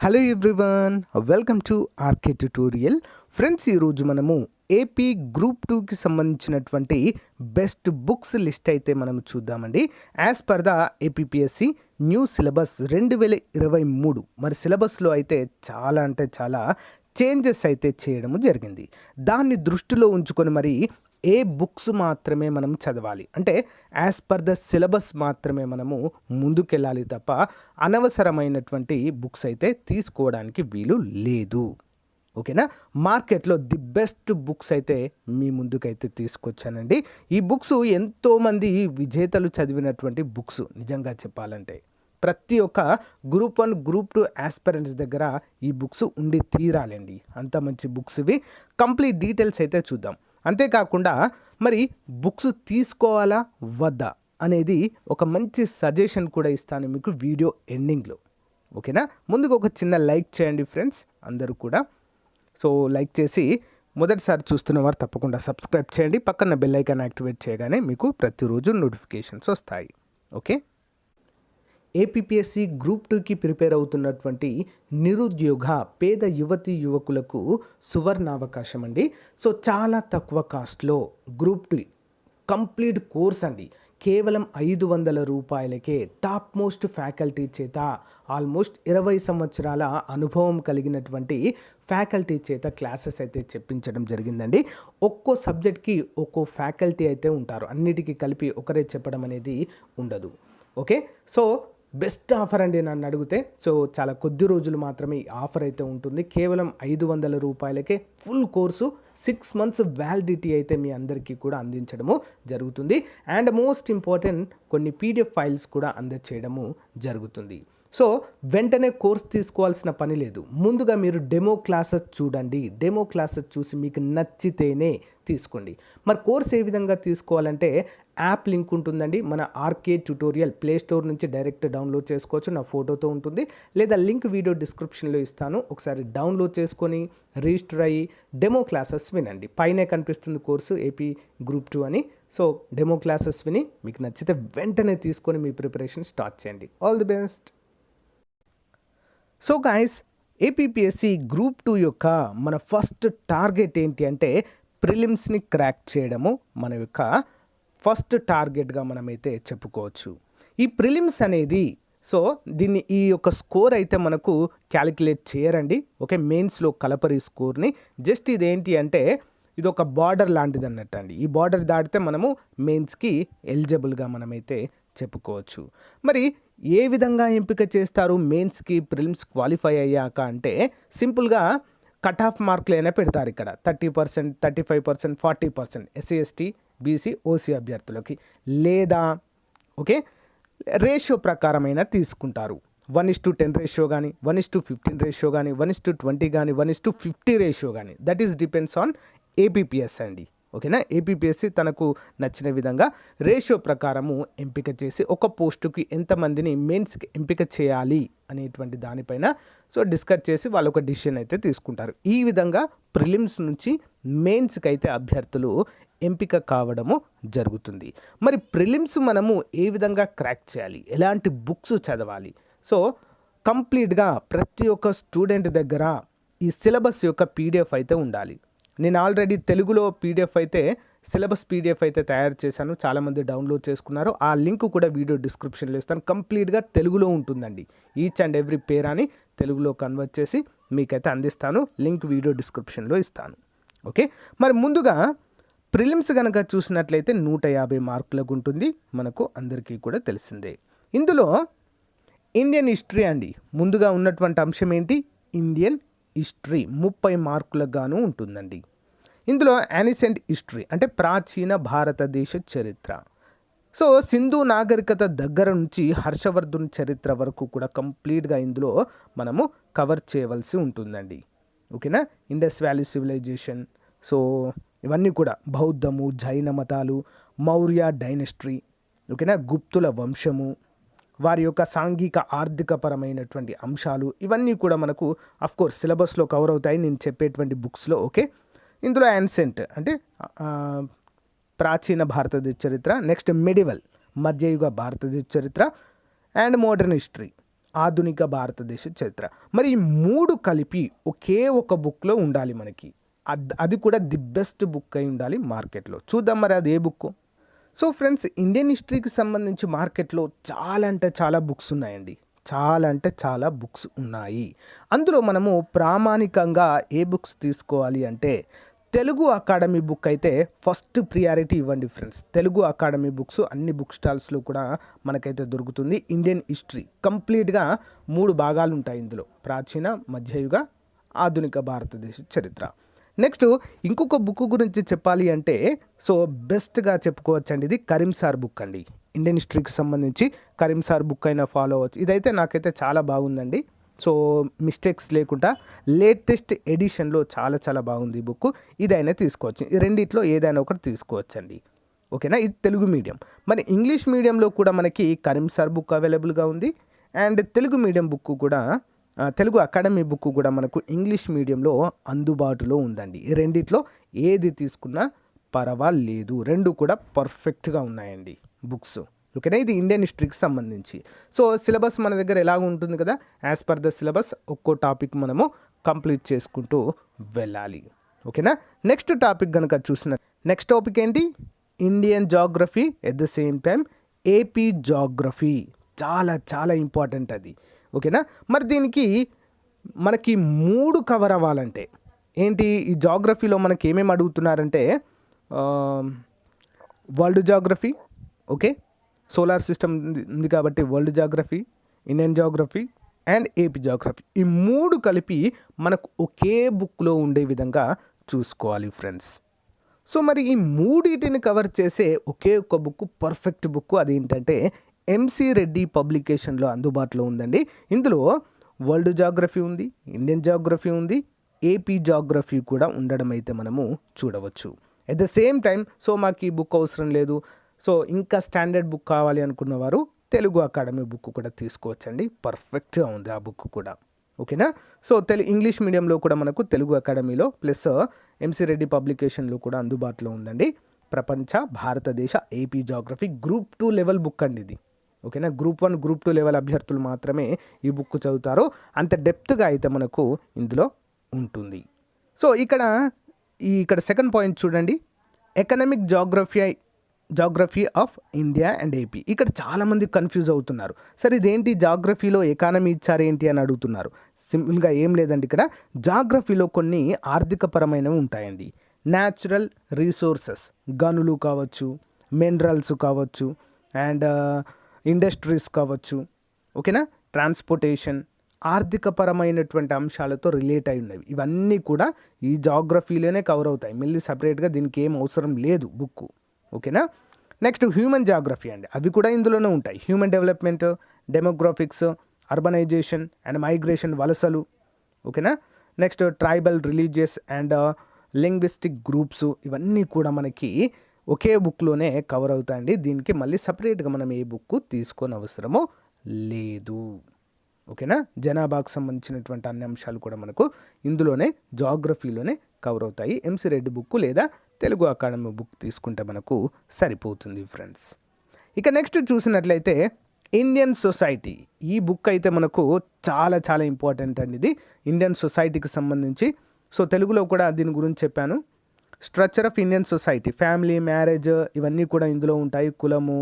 Hello everyone, welcome to RK tutorial. Friends, ఈరోజు మనము AP group 2కి సంబంధించినటువంటి బెస్ట్ బుక్స్ లిస్ట్ అయితే మనం చూద్దామండి. As per the APPSC new syllabus 2023. మరి సిలబస్లో అయితే చాలా చేంజెస్ అయితే చేయడము జరిగింది. దాన్ని దృష్టిలో ఉంచుకొని మరి ఏ బుక్స్ మాత్రమే మనం చదవాలి, అంటే యాజ్ పర్ ద సిలబస్ మాత్రమే మనము ముందుకెళ్ళాలి తప్ప అనవసరమైనటువంటి బుక్స్ అయితే తీసుకోవడానికి వీలు లేదు. ఓకేనా? మార్కెట్లో ది బెస్ట్ బుక్స్ అయితే మీ ముందుకైతే తీసుకొచ్చానండి. ఈ బుక్స్ ఎంతోమంది విజేతలు చదివినటువంటి బుక్స్. నిజంగా చెప్పాలంటే ప్రతి ఒక్క Group 1, Group 2 ఆస్పిరెంట్స్ దగ్గర ఈ బుక్స్ ఉండి తీరాలండి. అంత మంచి బుక్స్ ఇవి. కంప్లీట్ డీటెయిల్స్ అయితే చూద్దాం. అంతేకాకుండా మరి బుక్స్ తీసుకోవాలా వద్దా అనేది ఒక మంచి సజెషన్ కూడా ఇస్తాను మీకు వీడియో ఎండింగ్లో. ఓకేనా? ముందుగా ఒక చిన్న లైక్ చేయండి ఫ్రెండ్స్, అందరూ కూడా. సో లైక్ చేసి మొదటిసారి చూస్తున్న వారు తప్పకుండా సబ్స్క్రైబ్ చేయండి. పక్కన బెల్ ఐకాన్ యాక్టివేట్ చేయగానే మీకు ప్రతిరోజు నోటిఫికేషన్స్ వస్తాయి. ఓకే? ఏపీపీఎస్సి Group-2కి ప్రిపేర్ అవుతున్నటువంటి నిరుద్యోగ పేద యువకులకు సువర్ణావకాశం అండి. సో చాలా తక్కువ కాస్ట్లో Group-2 కంప్లీట్ కోర్స్ అండి. కేవలం 500 రూపాయలకే టాప్ మోస్ట్ ఫ్యాకల్టీ చేత, ఆల్మోస్ట్ 20 సంవత్సరాల అనుభవం కలిగినటువంటి ఫ్యాకల్టీ చేత క్లాసెస్ అయితే చెప్పించడం జరిగిందండి. ఒక్కో సబ్జెక్ట్కి ఒక్కో ఫ్యాకల్టీ అయితే ఉంటారు. అన్నిటికీ కలిపి ఒకరే చెప్పడం అనేది ఉండదు. ఓకే? సో బెస్ట్ ఆఫర్ అండి నన్ను అడిగితే. సో చాలా కొద్ది రోజులు మాత్రమే ఈ ఆఫర్ అయితే ఉంటుంది. కేవలం 500 రూపాయలకే ఫుల్ కోర్సు 6 months వ్యాలిడిటీ అయితే మీ అందరికీ కూడా అందించడము జరుగుతుంది. అండ్ మోస్ట్ ఇంపార్టెంట్, కొన్ని పీడిఎఫ్ ఫైల్స్ కూడా అందజేయడము జరుగుతుంది. సో వెంటనే కోర్స్ తీసుకోవాల్సిన పని లేదు. ముందుగా మీరు డెమో క్లాసెస్ చూడండి. డెమో క్లాసెస్ చూసి మీకు నచ్చితేనే తీసుకోండి. మరి కోర్స్ ఏ విధంగా తీసుకోవాలంటే యాప్ లింక్ ఉంటుందండి. మన ఆర్కే ట్యుటోరియల్ ప్లే స్టోర్ నుంచి డైరెక్ట్ డౌన్లోడ్ చేసుకోవచ్చు. నా ఫోటోతో ఉంటుంది, లేదా లింక్ వీడియో డిస్క్రిప్షన్లో ఇస్తాను. ఒకసారి డౌన్లోడ్ చేసుకొని రిజిస్టర్ అయ్యి డెమో క్లాసెస్ వినండి. పైనే కనిపిస్తుంది కోర్సు ఏపీ Group-2 అని. సో డెమో క్లాసెస్ విని మీకు నచ్చితే వెంటనే తీసుకొని మీ ప్రిపరేషన్ స్టార్ట్ చేయండి. All the best. So guys, APPSC Group-2 యొక్క మన ఫస్ట్ టార్గెట్ ఏంటి అంటే ప్రిలిమ్స్ని క్రాక్ చేయడము మన యొక్క ఫస్ట్ టార్గెట్గా మనమైతే చెప్పుకోవచ్చు. ఈ ప్రిలిమ్స్ అనేది, సో దీన్ని ఈ యొక్క స్కోర్ అయితే మనకు క్యాలిక్యులేట్ చేయరండి. ఓకే? మెయిన్స్లో కలపరి స్కోర్ని. జస్ట్ ఇదేంటి అంటే ఇది ఒక బార్డర్ లాంటిది అన్నట్టు అండి. ఈ బార్డర్ దాటితే మనము మెయిన్స్కి ఎలిజిబుల్గా మనమైతే చెప్పుకోవచ్చు. మరి ఏ విధంగా ఎంపిక చేస్తారు మెయిన్స్కి ప్రిలిమ్స్ క్వాలిఫై అయ్యాక అంటే సింపుల్గా కట్ ఆఫ్ మార్కులు అయినా పెడతారు ఇక్కడ. 30%, 35%, 40% ఎస్సీ, ఎస్టీ, బీసీ, ఓసీ అభ్యర్థులకి, లేదా ఓకే రేషియో ప్రకారమైనా తీసుకుంటారు. 1:10 రేషియో కానీ, 1:15 రేషియో కానీ, 1:20 కానీ, 1:50 రేషియో కానీ, that is depends on APPS అండి. ఓకేనా? ఏపీపీఎస్సి తనకు నచ్చిన విధంగా రేషియో ప్రకారము ఎంపిక చేసి ఒక పోస్టుకి ఎంతమందిని మెయిన్స్కి ఎంపిక చేయాలి అనేటువంటి దానిపైన సో డిస్కస్ చేసి వాళ్ళు ఒక డిసిషన్ అయితే తీసుకుంటారు. ఈ విధంగా ప్రిలిమ్స్ నుంచి మెయిన్స్కి అయితే అభ్యర్థులు ఎంపిక కావడము జరుగుతుంది. మరి ప్రిలిమ్స్ మనము ఏ విధంగా క్రాక్ చేయాలి, ఎలాంటి బుక్స్ చదవాలి? సో కంప్లీట్గా ప్రతి ఒక్క స్టూడెంట్ దగ్గర ఈ సిలబస్ యొక్క పీడిఎఫ్ అయితే ఉండాలి. నేను ఆల్రెడీ తెలుగులో పీడిఎఫ్ అయితే, సిలబస్ పీడిఎఫ్ అయితే తయారు చేశాను. చాలామంది డౌన్లోడ్ చేసుకున్నారు. ఆ లింక్ కూడా వీడియో డిస్క్రిప్షన్లో ఇస్తాను. కంప్లీట్గా తెలుగులో ఉంటుందండి. ఈచ్ అండ్ ఎవ్రీ పేరాని తెలుగులో కన్వర్ట్ చేసి మీకైతే అందిస్తాను. లింక్ వీడియో డిస్క్రిప్షన్లో ఇస్తాను. ఓకే? మరి ముందుగా ప్రిలిమ్స్ కనుక చూసినట్లయితే 150 మార్కులకు ఉంటుంది. మనకు అందరికీ కూడా తెలిసిందే. ఇందులో ఇండియన్ హిస్టరీ అండి. ముందుగా ఉన్నటువంటి అంశం ఏంటి? ఇండియన్ హిస్టరీ 30 మార్కులకు గాను ఉంటుందండి. ఇందులో యానిసెంట్ హిస్టరీ అంటే ప్రాచీన భారతదేశ చరిత్ర. సో సింధు నాగరికత దగ్గర నుంచి హర్షవర్ధన్ చరిత్ర వరకు కూడా కంప్లీట్గా ఇందులో మనము కవర్ చేయవలసి ఉంటుందండి. ఓకేనా? ఇండస్ వ్యాలీ సివిలైజేషన్, సో ఇవన్నీ కూడా బౌద్ధము, జైన మతాలు, మౌర్య డైనస్ట్రీ, ఓకేనా, గుప్తుల వంశము, వారి యొక్క సాంఘిక ఆర్థికపరమైనటువంటి అంశాలు, ఇవన్నీ కూడా మనకు అఫ్కోర్స్ సిలబస్లో కవర్ అవుతాయి నేను చెప్పేటువంటి బుక్స్లో. ఓకే? ఇందులో యాన్సెంట్ అంటే ప్రాచీన భారతదేశ చరిత్ర, నెక్స్ట్ మెడివల్ మధ్యయుగ భారతదేశ చరిత్ర, అండ్ మోడర్న్ హిస్టరీ ఆధునిక భారతదేశ చరిత్ర. మరి ఈ 3 కలిపి ఒకే ఒక బుక్‌లో ఉండాలి మనకి. అది కూడా ది బెస్ట్ బుక్ అయి ఉండాలి మార్కెట్‌లో. చూద్దాం మరి అది ఏ బుక్కో. సో ఫ్రెండ్స్, ఇండియన్ హిస్టరీకి సంబంధించి మార్కెట్‌లో చాలా అంటే చాలా బుక్స్ ఉన్నాయండి. చాలా అంటే చాలా బుక్స్ ఉన్నాయి. అందులో మనము ప్రామాణికంగా ఏ బుక్స్ తీసుకోవాలి అంటే తెలుగు అకాడమీ బుక్ అయితే ఫస్ట్ ప్రియారిటీ ఇవ్వండి ఫ్రెండ్స్. తెలుగు అకాడమీ బుక్స్ అన్ని బుక్ స్టాల్స్లో కూడా మనకైతే దొరుకుతుంది. ఇండియన్ హిస్టరీ కంప్లీట్గా 3 భాగాలు ఉంటాయి ఇందులో: ప్రాచీన, మధ్యయుగ, ఆధునిక భారతదేశ చరిత్ర. నెక్స్ట్ ఇంకొక బుక్ గురించి చెప్పాలి అంటే సో బెస్ట్గా చెప్పుకోవచ్చండి, ఇది కరీం సార్ బుక్ అండి. ఇండియన్ హిస్టరీకి సంబంధించి కరీం సార్ బుక్ అయినా ఫాలో అవ్వచ్చు. ఇదైతే నాకైతే చాలా బాగుందండి. సో మిస్టేక్స్ లేకుండా లేటెస్ట్ ఎడిషన్లో చాలా చాలా బాగుంది ఈ బుక్. ఇదైనా తీసుకోవచ్చు. ఈ రెండిట్లో ఏదైనా ఒకటి తీసుకోవచ్చండి. ఓకేనా, ఇది తెలుగు మీడియం. మరి ఇంగ్లీష్ మీడియంలో కూడా మనకి కరీం సార్ బుక్ అవైలబుల్గా ఉంది. అండ్ తెలుగు మీడియం బుక్ కూడా, తెలుగు అకాడమీ బుక్ కూడా మనకు ఇంగ్లీష్ మీడియంలో అందుబాటులో ఉందండి. ఈ రెండిట్లో ఏది తీసుకున్నా పర్వాలేదు, రెండు కూడా పర్ఫెక్ట్గా ఉన్నాయండి బుక్స్. ఓకేనా, ఇది ఇండియన్ హిస్టరీకి సంబంధించి. సో సిలబస్ మన దగ్గర ఎలాగ ఉంటుంది కదా, యాజ్ పర్ ద సిలబస్ ఒక్కో టాపిక్ మనము కంప్లీట్ చేసుకుంటూ వెళ్ళాలి. ఓకేనా, నెక్స్ట్ టాపిక్ కనుక చూసిన నెక్స్ట్ టాపిక్ ఏంటి, Indian geography, at the same time AP geography. చాలా చాలా ఇంపార్టెంట్ అది. ఓకేనా, మరి దీనికి మనకి 3 కవర్ అవ్వాలంటే ఏంటి, ఈ జాగ్రఫీలో మనకి ఏమేమి అడుగుతున్నారంటే world geography, okay, solar system ఉంది కాబట్టి world geography, Indian geography and AP geography, ఈ 3 కలిపి మనకు ఒకే బుక్లో ఉండే విధంగా చూసుకోవాలి ఫ్రెండ్స్. సో మరి ఈ 3 కవర్ చేసే ఒకే ఒక బుక్, పర్ఫెక్ట్ బుక్, అదేంటంటే ఎంసీ రెడ్డి పబ్లికేషన్లో అందుబాటులో ఉందండి. ఇందులో వరల్డ్ జాగ్రఫీ ఉంది, ఇండియన్ జాగ్రఫీ ఉంది, ఏపీ జాగ్రఫీ కూడా ఉండడం అయితే మనము చూడవచ్చు. At the same time so మాకు ఈ బుక్ అవసరం లేదు, సో ఇంకా స్టాండర్డ్ బుక్ కావాలి అనుకున్న వారు తెలుగు అకాడమీ బుక్ కూడా తీసుకోవచ్చండి. పర్ఫెక్ట్గా ఉంది ఆ బుక్ కూడా. ఓకేనా, సో ఇంగ్లీష్ మీడియంలో కూడా మనకు తెలుగు అకాడమీలో ప్లస్ ఎంసీ రెడ్డి పబ్లికేషన్లో కూడా అందుబాటులో ఉందండి. ప్రపంచ భారతదేశ AP geography Group 2 level book అండి ఇది. ఓకేనా, Group 1, Group 2 లెవెల్ అభ్యర్థులు మాత్రమే ఈ బుక్ చదువుతారు. అంత డెప్త్గా అయితే మనకు ఇందులో ఉంటుంది. సో ఇక్కడ సెకండ్ పాయింట్ చూడండి, economic geography of India and AP. ఇక్కడ చాలామంది కన్ఫ్యూజ్ అవుతున్నారు, సరే ఇదేంటి జాగ్రఫీలో ఎకానమీ ఇచ్చారు ఏంటి అని అడుగుతున్నారు. సింపుల్గా ఏం లేదండి, ఇక్కడ జాగ్రఫీలో కొన్ని ఆర్థికపరమైనవి ఉంటాయండి. న్యాచురల్ రీసోర్సెస్, గనులు కావచ్చు, మినరల్స్ కావచ్చు, అండ్ ఇండస్ట్రీస్ కావచ్చు, ఓకేనా, ట్రాన్స్పోర్టేషన్, ఆర్థికపరమైనటువంటి అంశాలతో రిలేట్ అయి ఉన్నవి. ఇవన్నీ కూడా ఈ జాగ్రఫీలోనే కవర్ అవుతాయి. మళ్ళీ సపరేట్గా దీనికి ఏం అవసరం లేదు బుక్. ఓకేనా, నెక్స్ట్ హ్యూమన్ జాగ్రఫీ అండి, అవి కూడా ఇందులోనే ఉంటాయి. Human development, demographics, urbanization and migration, వలసలు. ఓకేనా, next tribal, religious and linguistic groups, ఇవన్నీ కూడా మనకి ఒకే బుక్లోనే కవర్ అవుతాయండి. దీనికి మళ్ళీ సపరేట్గా మనం ఏ బుక్ తీసుకోని అవసరము లేదు. ఓకేనా, జనాభాకు సంబంధించినటువంటి అన్ని అంశాలు కూడా మనకు ఇందులోనే జాగ్రఫీలోనే కవర్ అవుతాయి. ఎంసీ రెడ్డి బుక్ లేదా తెలుగు అకాడమీ బుక్ తీసుకుంటే మనకు సరిపోతుంది ఫ్రెండ్స్. ఇక నెక్స్ట్ చూసినట్లయితే ఇండియన్ సొసైటీ, ఈ బుక్ అయితే మనకు చాలా చాలా ఇంపార్టెంట్ అండి. ఇది ఇండియన్ సొసైటీకి సంబంధించి. సో తెలుగులో కూడా దీని గురించి చెప్పాను. Structure of Indian society, family, marriage, ఇవన్నీ కూడా ఇందులో ఉంటాయి. కులము,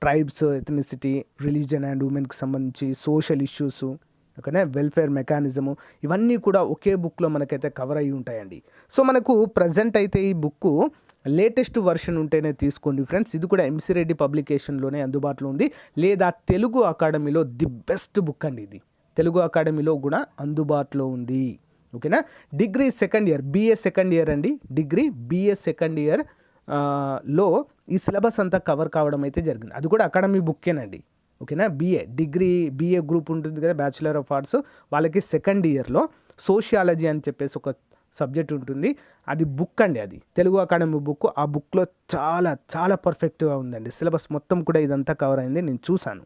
ట్రైబ్స్, ఎథనిసిటీ, రిలీజన్ అండ్ ఉమెన్కి సంబంధించి సోషల్ ఇష్యూస్, ఓకేనా, వెల్ఫేర్ మెకానిజము, ఇవన్నీ కూడా ఒకే బుక్లో మనకైతే కవర్ అయ్యి ఉంటాయండి. సో మనకు ప్రజెంట్ అయితే ఈ బుక్ లేటెస్ట్ వర్షన్ ఉంటేనే తీసుకోండి ఫ్రెండ్స్. ఇది కూడా ఎంసీ రెడ్డి పబ్లికేషన్లోనే అందుబాటులో ఉంది, లేదా తెలుగు అకాడమీలో ది బెస్ట్ బుక్ అండి. ఇది తెలుగు అకాడమీలో కూడా అందుబాటులో ఉంది. ఓకేనా, degree second year, BA second year అండి, డిగ్రీ బీఏ సెకండ్ ఇయర్ లో ఈ సిలబస్ అంతా కవర్ కావడం అయితే జరిగింది. అది కూడా అకాడమీ బుక్కేనండి. ఓకేనా, బీఏ గ్రూప్ ఉంటుంది కదా, బ్యాచులర్ ఆఫ్ ఆర్ట్స్, వాళ్ళకి సెకండ్ ఇయర్లో సోషియాలజీ అని చెప్పేసి ఒక సబ్జెక్ట్ ఉంటుంది. అది బుక్ అండి, అది తెలుగు అకాడమీ బుక్. ఆ బుక్లో చాలా చాలా పర్ఫెక్ట్గా ఉందండి. సిలబస్ మొత్తం కూడా ఇదంతా కవర్ అయింది, నేను చూశాను.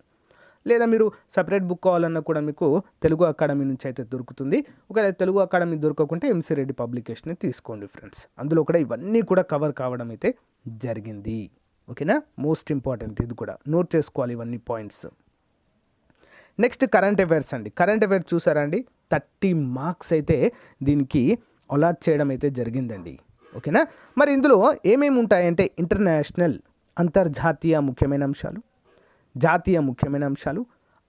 లేదా మీరు సపరేట్ బుక్ కావాలన్నా కూడా మీకు తెలుగు అకాడమీ నుంచి అయితే దొరుకుతుంది. ఒకవేళ తెలుగు అకాడమీ దొరకకుంటే ఎంసీ రెడ్డి పబ్లికేషన్ తీసుకోండి ఫ్రెండ్స్. అందులో కూడా ఇవన్నీ కూడా కవర్ కావడం అయితే జరిగింది. ఓకేనా, మోస్ట్ ఇంపార్టెంట్, ఇది కూడా నోట్ చేసుకోవాలి ఇవన్నీ పాయింట్స్. నెక్స్ట్ కరెంట్ అఫైర్స్ అండి. కరెంట్ అఫైర్స్ చూసారా అండి, 30 మార్క్స్ అయితే దీనికి అలాట్ చేయడం అయితే జరిగిందండి. ఓకేనా. మరి ఇందులో ఏమేమి ఉంటాయంటే ఇంటర్నేషనల్, అంతర్జాతీయ ముఖ్యమైన అంశాలు, జాతీయ ముఖ్యమైన అంశాలు,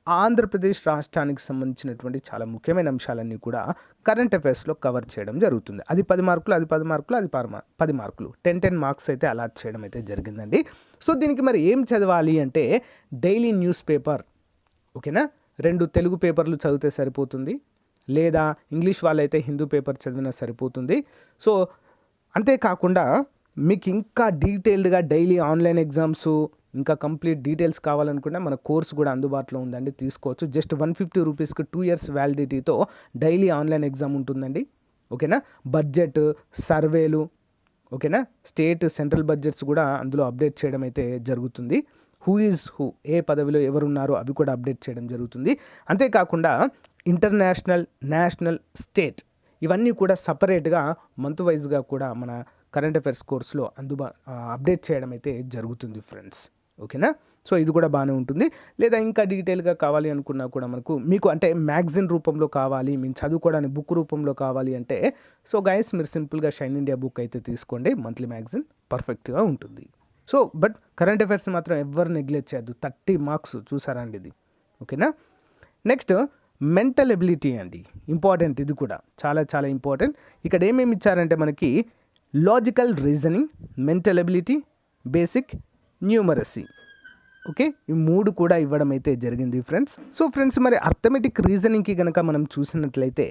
ఆంధ్రప్రదేశ్ రాష్ట్రానికి సంబంధించినటువంటి చాలా ముఖ్యమైన అంశాలన్నీ కూడా కరెంట్ అఫైర్స్లో కవర్ చేయడం జరుగుతుంది. అది 10 మార్కులు, అది 10 మార్కులు, అది 10 మార్కులు, 10 మార్క్స్ అయితే అలాట్ చేయడం అయితే జరిగిందండి. సో దీనికి మరి ఏం చదవాలి అంటే డైలీ న్యూస్ పేపర్, ఓకేనా, 2 తెలుగు పేపర్లు చదివితే సరిపోతుంది, లేదా ఇంగ్లీష్ వాళ్ళైతే హిందూ పేపర్ చదివినా సరిపోతుంది. సో అంతేకాకుండా మీకు ఇంకా డీటెయిల్డ్గా డైలీ ఆన్లైన్ ఎగ్జామ్స్, ఇంకా కంప్లీట్ డీటెయిల్స్ కావాలనుకుంటే మన కోర్స్ కూడా అందుబాటులో ఉందండి, తీసుకోవచ్చు. జస్ట్ 150 రూపీస్కి 2 years వ్యాలిడిటీతో డైలీ ఆన్లైన్ ఎగ్జామ్ ఉంటుందండి. ఓకేనా. బడ్జెట్, సర్వేలు, ఓకేనా, స్టేట్ సెంట్రల్ బడ్జెట్స్ కూడా అందులో అప్డేట్ చేయడం అయితే జరుగుతుంది. హూ ఈజ్ హూ, ఏ పదవిలో ఎవరున్నారో అవి కూడా అప్డేట్ చేయడం జరుగుతుంది. అంతేకాకుండా ఇంటర్నేషనల్, నేషనల్, స్టేట్ ఇవన్నీ కూడా సపరేట్గా మంత్ వైజ్గా కూడా మన కరెంట్ అఫైర్స్ కోర్సులో అప్డేట్ చేయడం అయితే జరుగుతుంది ఫ్రెండ్స్. ఓకేనా. సో ఇది కూడా బాగానే ఉంటుంది. లేదా ఇంకా డీటెయిల్గా కావాలి అనుకున్నా కూడా మీకు అంటే మ్యాగజిన్ రూపంలో కావాలి, మేము చదువుకోవడానికి బుక్ రూపంలో కావాలి అంటే సో గైస్ మీరు సింపుల్గా షైన్ ఇండియా బుక్ అయితే తీసుకోండి. మంత్లీ మ్యాగజిన్ పర్ఫెక్ట్గా ఉంటుంది. సో బట్ కరెంట్ అఫైర్స్ మాత్రం ఎవరు నెగ్లెక్ట్ చేయద్దు. 30 మార్క్స్ చూసారా అండి ఇది. ఓకేనా. నెక్స్ట్ మెంటల్ ఎబిలిటీ అండి, ఇంపార్టెంట్, ఇది కూడా చాలా చాలా ఇంపార్టెంట్. ఇక్కడ ఏమేమి ఇచ్చారంటే మనకి logical reasoning, mental ability, basic numeracy. Okay, ఈ 3 కూడా ఇవ్వడం అయితే జరిగింది ఫ్రెండ్స్. సో ఫ్రెండ్స్ మరి అర్థమెటిక్ రీజనింగ్కి కనుక మనం చూసినట్లయితే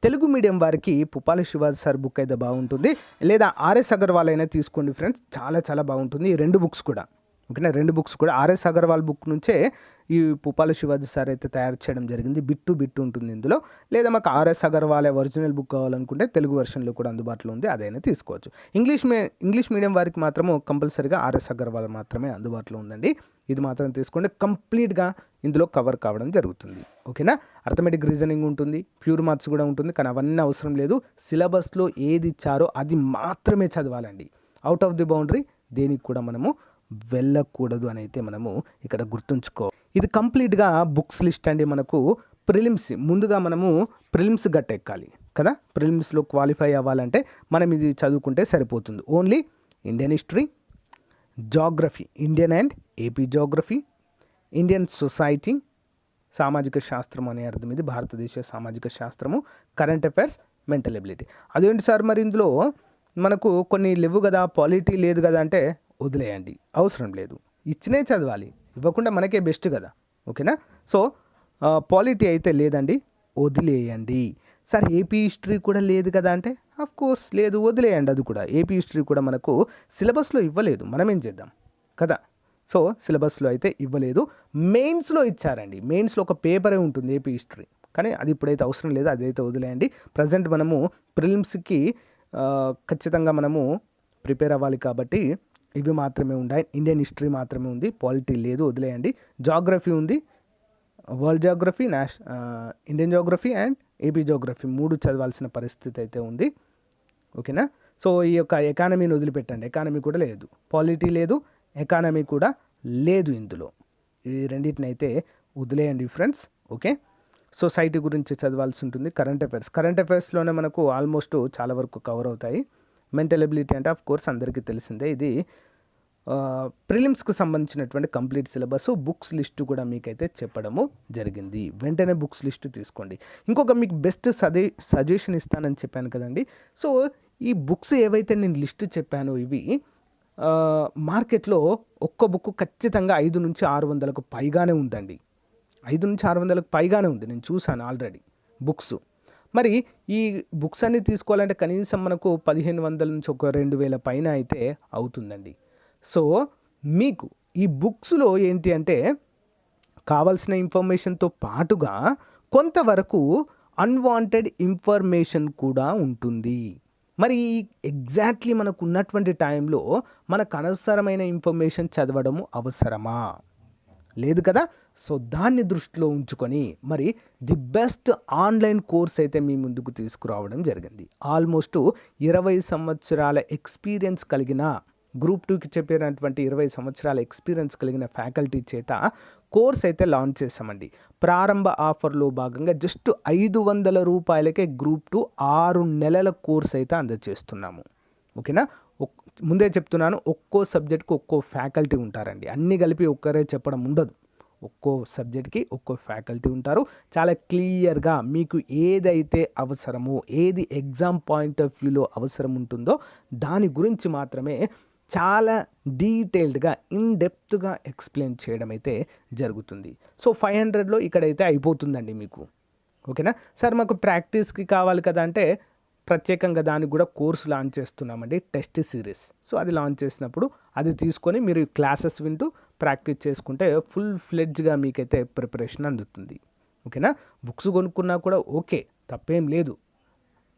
తెలుగు మీడియం వారికి పుప్పాల శివాజీ సార్ బుక్ అయితే బాగుంటుంది, లేదా ఆర్ఎస్ అగర్వాల్ అయినా తీసుకోండి ఫ్రెండ్స్, చాలా చాలా బాగుంటుంది ఈ 2 బుక్స్ కూడా. ఓకేనా, 2 బుక్స్ కూడా ఆర్ఎస్ అగర్వాల్ బుక్ నుంచే ఈ పుప్పాల శివాజీ సార్ అయితే తయారు చేయడం జరిగింది. బిట్టు ఉంటుంది ఇందులో. లేదా మాకు ఆర్ఎస్ అగర్వాల్ ఒరిజినల్ బుక్ కావాలనుకుంటే తెలుగు వెర్షన్లో కూడా అందుబాటులో ఉంది, అదైనా తీసుకోవచ్చు. ఇంగ్లీష్ మీడియం వారికి మాత్రము కంపల్సరీగా ఆర్ఎస్ అగర్వాల్ మాత్రమే అందుబాటులో ఉందండి. ఇది మాత్రం తీసుకోండి, కంప్లీట్గా ఇందులో కవర్ కావడం జరుగుతుంది. ఓకేనా. అర్థమెటిక్ రీజనింగ్ ఉంటుంది, ప్యూర్ మార్క్స్ కూడా ఉంటుంది, కానీ అవన్నీ అవసరం లేదు. సిలబస్లో ఏది ఇచ్చారో అది మాత్రమే చదవాలండి. అవుట్ ఆఫ్ ది బౌండరీ దేనికి కూడా మనము వెళ్ళకూడదు అని అయితే మనము ఇక్కడ గుర్తుంచుకో. ఇది కంప్లీట్గా బుక్స్ లిస్ట్ అండి. మనకు ప్రిలిమ్స్ ముందుగా మనము ప్రిలిమ్స్ గట్టెక్కాలి కదా. ప్రిలిమ్స్లో క్వాలిఫై అవ్వాలంటే మనం ఇది చదువుకుంటే సరిపోతుంది. Only Indian history, geography, Indian and AP geography, Indian society, సామాజిక శాస్త్రం అనే అర్థం ఇది, భారతదేశ సామాజిక శాస్త్రము, కరెంట్ అఫైర్స్, మెంటల్ ఎబిలిటీ. అదేంటి సార్ మరి ఇందులో మనకు కొన్ని లేవు కదా, పాలిటీ లేదు కదా అంటే వదిలేయండి, అవసరం లేదు. ఇచ్చినే చదవాలి, ఇవ్వకుండా మనకే బెస్ట్ కదా. ఓకేనా. సో పాలిటీ అయితే లేదండి, వదిలేయండి. సార్ ఏపీ హిస్టరీ కూడా లేదు కదా అంటే ఆఫ్ కోర్స్ లేదు, వదిలేయండి అది కూడా. ఏపీ హిస్టరీ కూడా మనకు సిలబస్లో ఇవ్వలేదు, మనం ఏం చేద్దాం కదా. సో సిలబస్లో అయితే ఇవ్వలేదు, మెయిన్స్లో ఇచ్చారండి. మెయిన్స్లో ఒక పేపరే ఉంటుంది ఏపీ హిస్టరీ, కానీ అది ఇప్పుడైతే అవసరం లేదు, అదైతే వదిలేయండి. ప్రజెంట్ మనము ప్రిలిమ్స్కి ఖచ్చితంగా మనము ప్రిపేర్ అవ్వాలి కాబట్టి ఇవి మాత్రమే ఉన్నాయి. ఇండియన్ హిస్టరీ మాత్రమే ఉంది, పాలిటీ లేదు, వదిలేయండి. జాగ్రఫీ ఉంది, world geography, Indian geography and AP geography 3 చదవాల్సిన పరిస్థితి అయితే ఉంది. ఓకేనా. సో ఈ యొక్క ఎకానమీని వదిలిపెట్టండి, ఎకానమీ కూడా లేదు, పాలిటీ లేదు, ఎకానమీ కూడా లేదు. ఇందులో ఈ రెండింటిని అయితే వదిలేయండి ఫ్రెండ్స్. ఓకే. సొసైటీ గురించి చదవాల్సి ఉంటుంది. కరెంట్ అఫైర్స్లోనే మనకు ఆల్మోస్ట్ చాలా వరకు కవర్ అవుతాయి. మెంటల్ ఎబిలిటీ అంటే ఆఫ్ కోర్స్ అందరికీ తెలిసిందే, ఇది ప్రిలిమ్స్కి సంబంధించినటువంటి కంప్లీట్ సిలబస్. బుక్స్ లిస్టు కూడా మీకైతే చెప్పడము జరిగింది, వెంటనే బుక్స్ లిస్టు తీసుకోండి. ఇంకొక మీకు బెస్ట్ సజెషన్ ఇస్తానని చెప్పాను కదండి. సో ఈ బుక్స్ ఏవైతే నేను లిస్టు చెప్పానో ఇవి మార్కెట్లో ఒక్క బుక్ ఖచ్చితంగా 500 నుంచి 600కు పైగానే ఉందండి. 500 నుంచి 600కు పైగానే ఉంది, నేను చూశాను ఆల్రెడీ బుక్స్. మరి ఈ బుక్స్ అన్ని తీసుకోవాలంటే కనీసం మనకు 1500 నుంచి ఒక 2000 పైన అయితే అవుతుందండి. సో మీకు ఈ బుక్స్లో ఏంటి అంటే కావాల్సిన ఇన్ఫర్మేషన్తో పాటుగా కొంతవరకు అన్వాంటెడ్ ఇన్ఫర్మేషన్ కూడా ఉంటుంది. మరి ఎగ్జాక్ట్లీ మనకు ఉన్నటువంటి టైంలో మనకు అనవసరమైన ఇన్ఫర్మేషన్ చదవడము అవసరమా? లేదు కదా. సో దాన్ని దృష్టిలో ఉంచుకొని మరి ది బెస్ట్ ఆన్లైన్ కోర్స్ అయితే మీ ముందుకు తీసుకురావడం జరిగింది. ఆల్మోస్ట్ 20 సంవత్సరాల ఎక్స్పీరియన్స్ కలిగిన Group 2కి చెప్పినటువంటి 20 సంవత్సరాల ఎక్స్పీరియన్స్ కలిగిన ఫ్యాకల్టీ చేత కోర్స్ అయితే లాంచ్ చేసామండి. ప్రారంభ ఆఫర్లో భాగంగా జస్ట్ 500 రూపాయలకే Group-2 6 నెలల కోర్స్ అయితే అందజేస్తున్నాము. ఓకేనా, ముందే చెప్తున్నాను, ఒక్కో సబ్జెక్ట్కి ఒక్కో ఫ్యాకల్టీ ఉంటారండి. అన్నీ కలిపి ఒక్కరే చెప్పడం ఉండదు. ఒక్కో సబ్జెక్ట్కి ఒక్కో ఫ్యాకల్టీ ఉంటారు. చాలా క్లియర్గా మీకు ఏదైతే అవసరమో, ఏది ఎగ్జామ్ పాయింట్ ఆఫ్ వ్యూలో అవసరం ఉంటుందో దాని గురించి మాత్రమే చాలా డీటెయిల్డ్గా ఇన్డెప్త్గా ఎక్స్ప్లెయిన్ చేయడం అయితే జరుగుతుంది. సో 500లో ఇక్కడైతే అయిపోతుందండి మీకు. ఓకేనా సార్, మాకు ప్రాక్టీస్కి కావాలి కదా అంటే ప్రత్యేకంగా దానికి కూడా కోర్సు లాంచ్ చేస్తున్నామండి, టెస్ట్ సిరీస్. సో అది లాంచ్ చేసినప్పుడు అది తీసుకొని మీరు క్లాసెస్ వింటూ ప్రాక్టీస్ చేసుకుంటే ఫుల్ ఫ్లెడ్జ్గా మీకైతే ప్రిపరేషన్ అందుతుంది. ఓకేనా, బుక్స్ కొనుక్కున్నా కూడా ఓకే, తప్పేం లేదు.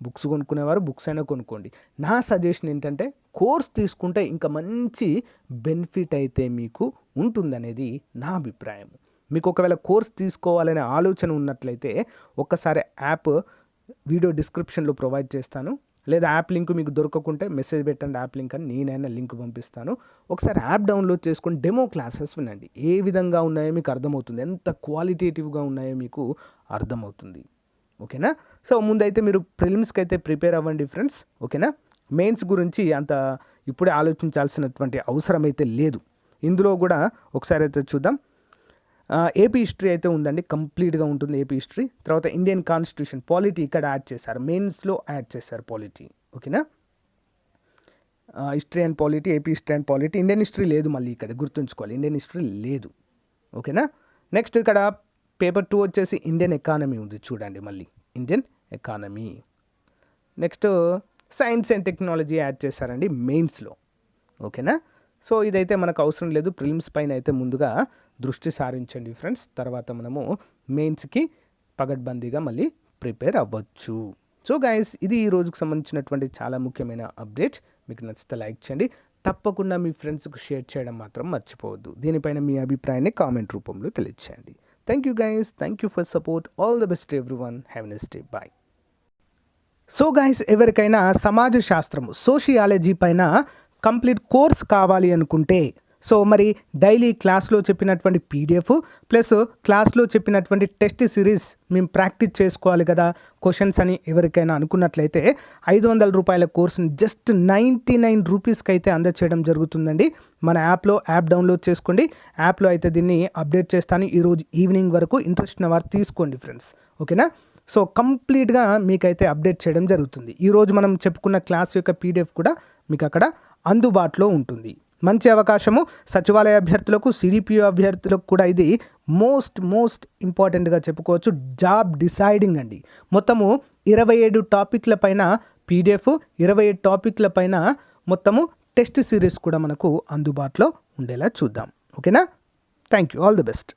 బుక్స్ కొనుక్కునేవారు బుక్స్ అయినా కొనుక్కోండి. నా సజెషన్ ఏంటంటే కోర్స్ తీసుకుంటే ఇంకా మంచి బెనిఫిట్ అయితే మీకు ఉంటుందనేది నా అభిప్రాయం. మీకు ఒకవేళ కోర్స్ తీసుకోవాలనే ఆలోచన ఉన్నట్లయితే ఒక్కసారి యాప్ వీడియో డిస్క్రిప్షన్లో ప్రొవైడ్ చేస్తాను, లేదా యాప్ లింక్ మీకు దొరకకుంటే మెసేజ్ పెట్టండి, యాప్ లింక్ అని నేనైనా లింక్ పంపిస్తాను. ఒకసారి యాప్ డౌన్లోడ్ చేసుకొని డెమో క్లాసెస్ వినండి. ఏ విధంగా ఉన్నాయో మీకు అర్థమవుతుంది, ఎంత క్వాలిటేటివ్గా ఉన్నాయో మీకు అర్థమవుతుంది. ఓకేనా, సో ముందైతే మీరు ప్రిలిమ్స్కి అయితే ప్రిపేర్ అవ్వండి ఫ్రెండ్స్. ఓకేనా, మెయిన్స్ గురించి అంత ఇప్పుడే ఆలోచించాల్సినటువంటి అవసరం అయితే లేదు. ఇందులో కూడా ఒకసారి అయితే చూద్దాం. ఏపీ హిస్టరీ అయితే ఉందండి, కంప్లీట్గా ఉంటుంది ఏపీ హిస్టరీ. తర్వాత ఇండియన్ కాన్స్టిట్యూషన్, పాలిటీ ఇక్కడ యాడ్ చేశారు, మెయిన్స్లో యాడ్ చేశారు పాలిటీ. ఓకేనా, history and polity, AP history and polity. Indian history లేదు, మళ్ళీ ఇక్కడ గుర్తుంచుకోవాలి, ఇండియన్ హిస్టరీ లేదు. ఓకేనా, నెక్స్ట్ ఇక్కడ పేపర్ 2 వచ్చేసి ఇండియన్ ఎకానమీ ఉంది, చూడండి మళ్ళీ Indian economy. Next science and technology add చేశారండి మెయిన్స్లో. ఓకేనా, సో ఇదైతే మనకు అవసరం లేదు, ప్రిలిమ్స్ పైన అయితే ముందుగా దృష్టి సారించండి ఫ్రెండ్స్. తర్వాత మనము మెయిన్స్కి పగడ్బందీగా మళ్ళీ ప్రిపేర్ అవ్వచ్చు. సో గైస్, ఇది ఈ రోజుకు సంబంధించినటువంటి చాలా ముఖ్యమైన అప్డేట్. మీకు నచ్చితే లైక్ చేయండి, తప్పకుండా మీ ఫ్రెండ్స్కి షేర్ చేయడం మాత్రం మర్చిపోవద్దు. దీనిపైన మీ అభిప్రాయాన్ని కామెంట్ రూపంలో తెలియచేయండి. Thank you guys, thank you for support. All the best everyone, have a nice day, bye. So guys, ఎవరికైనా సమాజ శాస్త్రము, సోషియాలజీ పైన కంప్లీట్ కోర్స్ కావాలి అనుకుంటే, సో మరి డైలీ క్లాస్లో చెప్పినటువంటి పీడిఎఫ్ ప్లస్ క్లాస్లో చెప్పినటువంటి టెస్ట్ సిరీస్ మేము ప్రాక్టీస్ చేసుకోవాలి కదా క్వశ్చన్స్ అని ఎవరికైనా అనుకున్నట్లయితే 500 రూపాయల కోర్సుని జస్ట్ 99 రూపీస్కి అయితే అందచేయడం జరుగుతుందండి. మన యాప్ డౌన్లోడ్ చేసుకోండి. యాప్లో అయితే దీన్ని అప్డేట్ చేస్తాను ఈరోజు ఈవినింగ్ వరకు. ఇంట్రెస్ట్ ఉన్న వారు తీసుకోండి ఫ్రెండ్స్. ఓకేనా, సో కంప్లీట్గా మీకైతే అప్డేట్ చేయడం జరుగుతుంది. ఈరోజు మనం చెప్పుకున్న క్లాస్ యొక్క పీడిఎఫ్ కూడా మీకు అక్కడ అందుబాటులో ఉంటుంది. మంచి అవకాశము సచివాలయ అభ్యర్థులకు, సిడిపిఓ అభ్యర్థులకు కూడా ఇది మోస్ట్ ఇంపార్టెంట్గా చెప్పుకోవచ్చు. జాబ్ డిసైడింగ్ అండి. మొత్తము 27 టాపిక్ల పైన పీడిఎఫ్, 27 టాపిక్ల పైన మొత్తము టెస్ట్ సిరీస్ కూడా మనకు అందుబాటులో ఉండేలా చూద్దాం. ఓకేనా, thank you, all the best.